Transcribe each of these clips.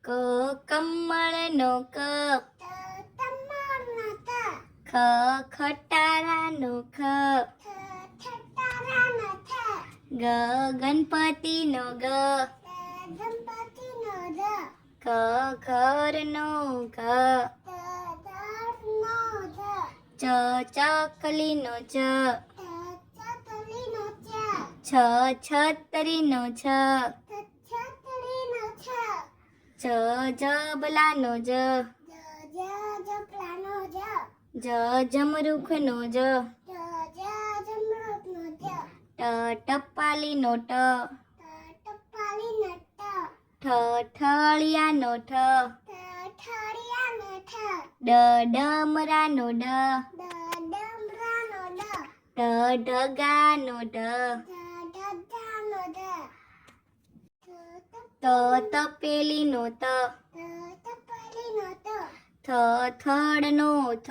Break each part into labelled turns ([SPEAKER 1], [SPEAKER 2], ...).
[SPEAKER 1] ક કમળનો ક, ખ ખટારાનો ખ, ગ ગણપતિનો ગ, ક ઘરનો ઘ, ચ ચકલીનો ચ, છ છત્રીનો છ, જ જબલાનો જ, જ જમરૂખનો જ, ટ ટપાલીનો ટ, ઠ ઠળિયાનો ઠ, ડ ડમરાનો ડ, ઢ ઢગાનો ઢ, ત તપેલીનો ત, થ થડનો થ,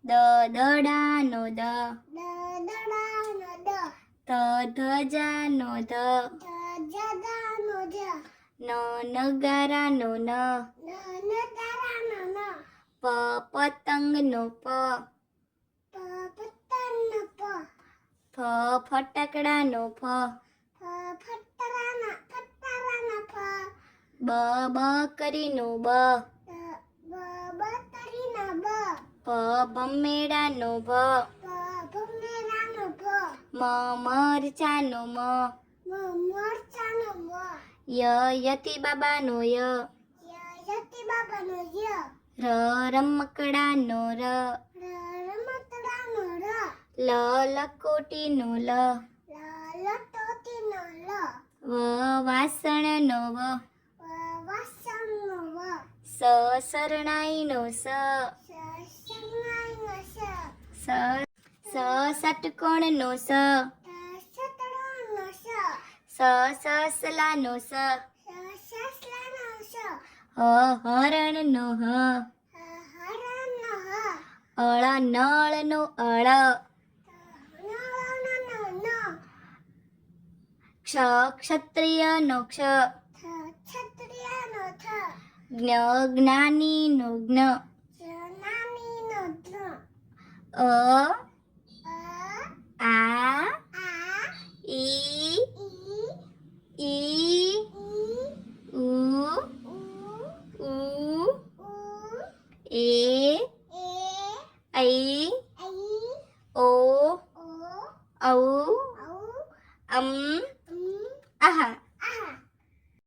[SPEAKER 1] દ દડાનો દ, ધ ધજાનો ધ, ન નગારાનો ન, પ પતંગનો પ, ફ ફટાકડાનો ફ, બ બકરીનો બ, ભ ભમેડાનો ભ, મ મરચાનો મ, ય યતિ બાબાનો ય, ર રમકડાનો ર, લ લકોટીનો લ, વ વાસણનો વ, સ શરણાઈનો સ, સ ષટકોણનો સ, સ સસલાનો સ, હ હરણનો હ, અળ નળનો અળ, ક્ષ ક્ષત્રિયનો ક્ષ, જ્ઞ જ્ઞાનીનો જ્ઞ, અ આ ઈ ઈ